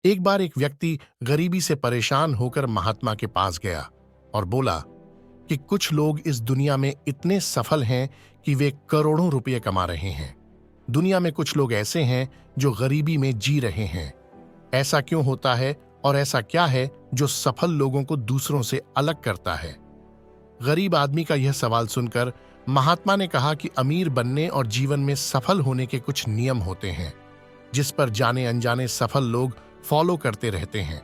एक बार एक व्यक्ति गरीबी से परेशान होकर महात्मा के पास गया और बोला कि कुछ लोग इस दुनिया में इतने सफल हैं कि वे करोड़ों रुपए कमा रहे हैं। दुनिया में कुछ लोग ऐसे हैं जो गरीबी में जी रहे हैं। ऐसा क्यों होता है और ऐसा क्या है जो सफल लोगों को दूसरों से अलग करता है? गरीब आदमी का यह सवाल सुनकर महात्मा ने कहा कि अमीर बनने और जीवन में सफल होने के कुछ नियम होते हैं जिस पर जाने अनजाने सफल लोग फॉलो करते रहते हैं।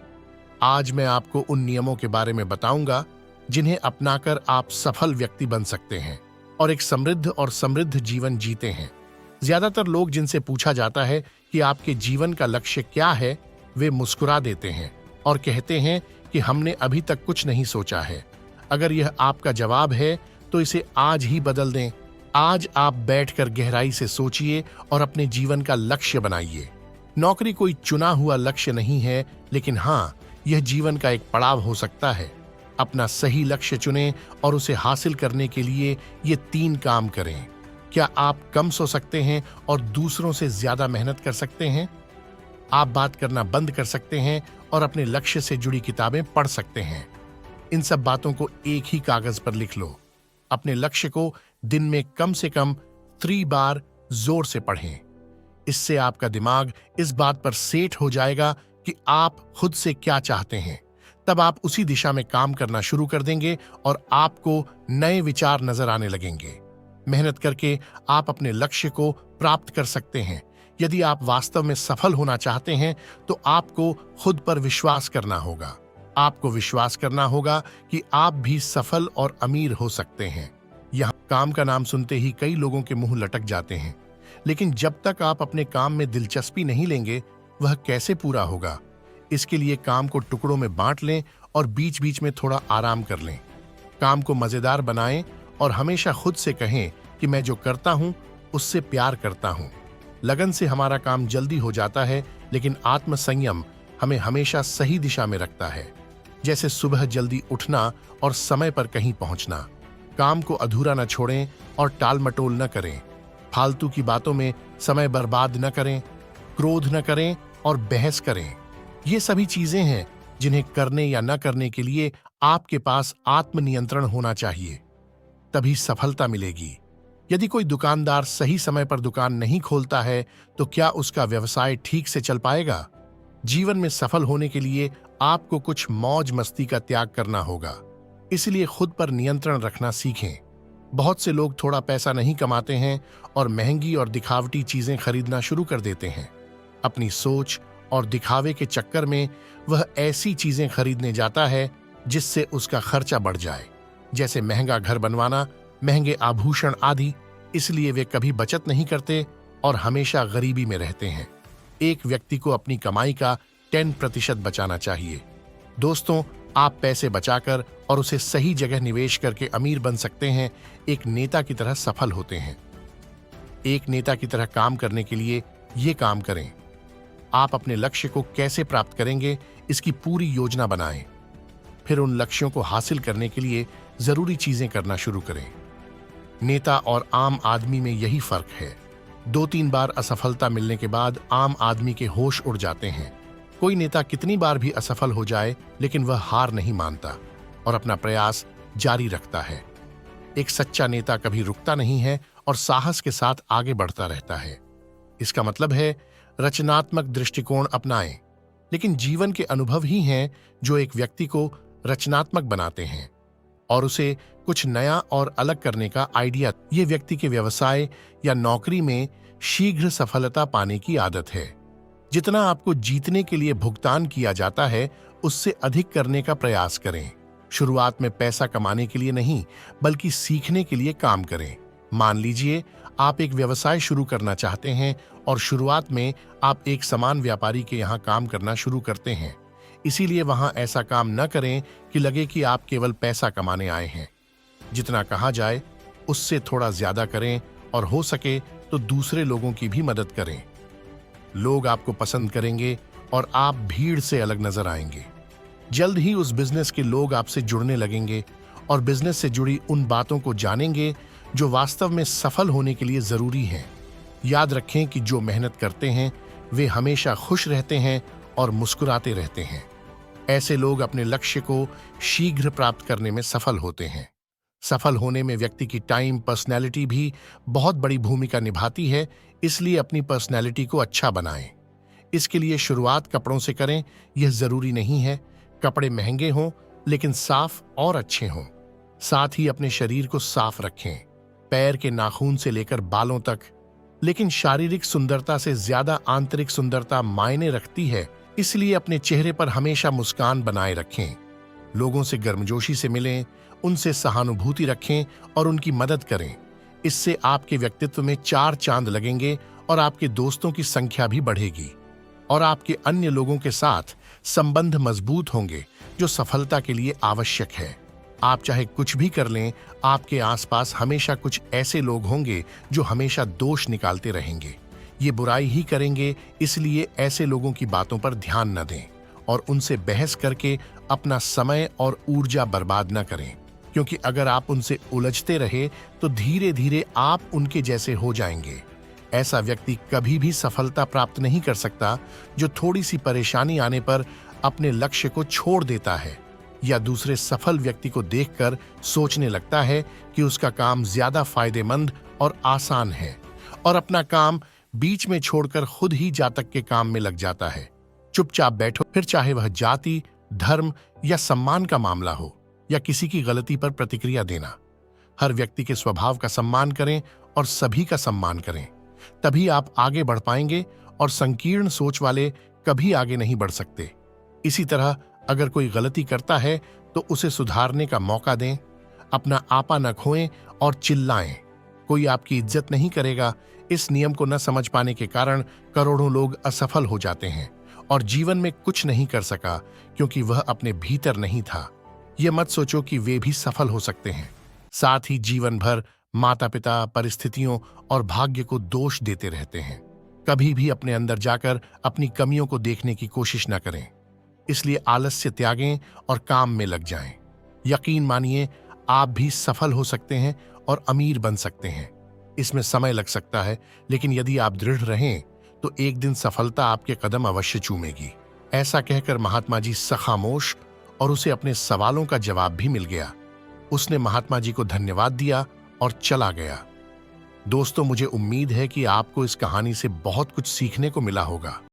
आज मैं आपको उन नियमों के बारे में बताऊंगा जिन्हें अपनाकर आप सफल व्यक्ति बन सकते हैं और एक समृद्ध जीवन जीते हैं। ज्यादातर लोग जिनसे पूछा जाता है कि आपके जीवन का लक्ष्य क्या है, वे मुस्कुरा देते हैं और कहते हैं कि हमने अभी तक कुछ नहीं सोचा है। अगर यह आपका जवाब है तो इसे आज ही बदल दें। आज आप बैठकर गहराई से सोचिए और अपने जीवन का लक्ष्य बनाइए। नौकरी कोई चुना हुआ लक्ष्य नहीं है, लेकिन हाँ, यह जीवन का एक पड़ाव हो सकता है। अपना सही लक्ष्य चुनें और उसे हासिल करने के लिए ये 3 काम करें। क्या आप कम सो सकते हैं और दूसरों से ज्यादा मेहनत कर सकते हैं? आप बात करना बंद कर सकते हैं और अपने लक्ष्य से जुड़ी किताबें पढ़ सकते हैं। इन सब बातों को एक ही कागज पर लिख लो। अपने लक्ष्य को दिन में कम से कम 3 बार जोर से पढ़ें। इससे आपका दिमाग इस बात पर सेट हो जाएगा कि आप खुद से क्या चाहते हैं। तब आप उसी दिशा में काम करना शुरू कर देंगे और आपको नए विचार नजर आने लगेंगे। मेहनत करके आप अपने लक्ष्य को प्राप्त कर सकते हैं। यदि आप वास्तव में सफल होना चाहते हैं तो आपको खुद पर विश्वास करना होगा। आपको विश्वास करना होगा कि आप भी सफल और अमीर हो सकते हैं। यहाँ काम का नाम सुनते ही कई लोगों के मुंह लटक जाते हैं, लेकिन जब तक आप अपने काम में दिलचस्पी नहीं लेंगे, वह कैसे पूरा होगा? इसके लिए काम को टुकड़ों में बांट लें और बीच बीच में थोड़ा आराम कर लें। काम को मजेदार बनाएं और हमेशा खुद से कहें कि मैं जो करता हूं उससे प्यार करता हूं। लगन से हमारा काम जल्दी हो जाता है, लेकिन आत्मसंयम हमें हमेशा सही दिशा में रखता है। जैसे सुबह जल्दी उठना और समय पर कहीं पहुंचना। काम को अधूरा न छोड़ें और टाल मटोल न करें। फालतू की बातों में समय बर्बाद न करें, क्रोध न करें और बहस करें। ये सभी चीजें हैं जिन्हें करने या न करने के लिए आपके पास आत्मनियंत्रण होना चाहिए। तभी सफलता मिलेगी। यदि कोई दुकानदार सही समय पर दुकान नहीं खोलता है तो क्या उसका व्यवसाय ठीक से चल पाएगा? जीवन में सफल होने के लिए आपको कुछ मौज मस्ती का त्याग करना होगा। इसलिए खुद पर नियंत्रण रखना सीखें। बहुत से लोग थोड़ा पैसा नहीं कमाते हैं और महंगी और दिखावटी चीजें खरीदना शुरू कर देते हैं। अपनी सोच और दिखावे के चक्कर में वह ऐसी चीजें खरीदने जाता है जिससे उसका खर्चा बढ़ जाए, जैसे महंगा घर बनवाना, महंगे आभूषण आदि। इसलिए वे कभी बचत नहीं करते और हमेशा गरीबी में रहते हैं। एक व्यक्ति को अपनी कमाई का 10% बचाना चाहिए। दोस्तों, आप पैसे बचाकर और उसे सही जगह निवेश करके अमीर बन सकते हैं। एक नेता की तरह सफल होते हैं। एक नेता की तरह काम करने के लिए ये काम करें। आप अपने लक्ष्य को कैसे प्राप्त करेंगे, इसकी पूरी योजना बनाएं। फिर उन लक्ष्यों को हासिल करने के लिए जरूरी चीजें करना शुरू करें। नेता और आम आदमी में यही फर्क है। 2-3 बार असफलता मिलने के बाद आम आदमी के होश उड़ जाते हैं। कोई नेता कितनी बार भी असफल हो जाए, लेकिन वह हार नहीं मानता और अपना प्रयास जारी रखता है। एक सच्चा नेता कभी रुकता नहीं है और साहस के साथ आगे बढ़ता रहता है। इसका मतलब है रचनात्मक दृष्टिकोण अपनाएं। लेकिन जीवन के अनुभव ही हैं जो एक व्यक्ति को रचनात्मक बनाते हैं और उसे कुछ नया और अलग करने का आइडिया। ये व्यक्ति के व्यवसाय या नौकरी में शीघ्र सफलता पाने की आदत है। जितना आपको जीतने के लिए भुगतान किया जाता है, उससे अधिक करने का प्रयास करें। शुरुआत में पैसा कमाने के लिए नहीं, बल्कि सीखने के लिए काम करें। मान लीजिए आप एक व्यवसाय शुरू करना चाहते हैं और शुरुआत में आप एक सामान व्यापारी के यहाँ काम करना शुरू करते हैं। इसीलिए वहां ऐसा काम न करें कि लगे कि आप केवल पैसा कमाने आए हैं। जितना कहा जाए उससे थोड़ा ज्यादा करें और हो सके तो दूसरे लोगों की भी मदद करें। लोग आपको पसंद करेंगे और आप भीड़ से अलग नजर आएंगे। जल्द ही उस बिजनेस के लोग आपसे जुड़ने लगेंगे और बिजनेस से जुड़ी उन बातों को जानेंगे जो वास्तव में सफल होने के लिए जरूरी हैं। याद रखें कि जो मेहनत करते हैं वे हमेशा खुश रहते हैं और मुस्कुराते रहते हैं। ऐसे लोग अपने लक्ष्य को शीघ्र प्राप्त करने में सफल होते हैं। सफल होने में व्यक्ति की टाइम पर्सनैलिटी भी बहुत बड़ी भूमिका निभाती है, इसलिए अपनी पर्सनैलिटी को अच्छा बनाएं। इसके लिए शुरुआत कपड़ों से करें। यह जरूरी नहीं है कपड़े महंगे हों, लेकिन साफ और अच्छे हों। साथ ही अपने शरीर को साफ रखें, पैर के नाखून से लेकर बालों तक। लेकिन शारीरिक सुंदरता से ज्यादा आंतरिक सुंदरता मायने रखती है, इसलिए अपने चेहरे पर हमेशा मुस्कान बनाए रखें। लोगों से गर्मजोशी से मिलें, उनसे सहानुभूति रखें और उनकी मदद करें। इससे आपके व्यक्तित्व में 4 चांद लगेंगे और आपके दोस्तों की संख्या भी बढ़ेगी और आपके अन्य लोगों के साथ संबंध मजबूत होंगे, जो सफलता के लिए आवश्यक है। आप चाहे कुछ भी कर लें, आपके आसपास हमेशा कुछ ऐसे लोग होंगे जो हमेशा दोष निकालते रहेंगे। ये बुराई ही करेंगे, इसलिए ऐसे लोगों की बातों पर ध्यान न दें और उनसे बहस करके अपना समय और ऊर्जा बर्बाद न करें, क्योंकि अगर आप उनसे उलझते रहे तो धीरे धीरे आप उनके जैसे हो जाएंगे। ऐसा व्यक्ति कभी भी सफलता प्राप्त नहीं कर सकता जो थोड़ी सी परेशानी आने पर अपने लक्ष्य को छोड़ देता है या दूसरे सफल व्यक्ति को देखकर सोचने लगता है कि उसका काम ज्यादा फायदेमंद और आसान है और अपना काम बीच में छोड़कर खुद ही जातक के काम में लग जाता है। चुपचाप बैठो, फिर चाहे वह जाति, धर्म या सम्मान का मामला हो या किसी की गलती पर प्रतिक्रिया देना। हर व्यक्ति के स्वभाव का सम्मान करें और सभी का सम्मान करें, तभी आप आगे बढ़ पाएंगे और संकीर्ण सोच वाले कभी आगे नहीं बढ़ सकते। इसी तरह अगर कोई गलती करता है तो उसे सुधारने का मौका दें, अपना आपा न खोएं और चिल्लाएं। कोई आपकी इज्जत नहीं करेगा। इस नियम को न समझ पाने के कारण करोड़ों लोग असफल हो जाते हैं और जीवन में कुछ नहीं कर सका, क्योंकि वह अपने भीतर नहीं था। यह मत सोचो कि वे भी सफल हो सकते हैं। साथ ही जीवन भर माता पिता, परिस्थितियों और भाग्य को दोष देते रहते हैं। कभी भी अपने अंदर जाकर अपनी कमियों को देखने की कोशिश न करें। इसलिए आलस्य त्यागें और काम में लग जाएं। यकीन मानिए, आप भी सफल हो सकते हैं और अमीर बन सकते हैं। इसमें समय लग सकता है, लेकिन यदि आप दृढ़ रहें तो एक दिन सफलता आपके कदम अवश्य चूमेगी। ऐसा कहकर महात्मा जी खामोश और उसे अपने सवालों का जवाब भी मिल गया। उसने महात्मा जी को धन्यवाद दिया और चला गया। दोस्तों, मुझे उम्मीद है कि आपको इस कहानी से बहुत कुछ सीखने को मिला होगा।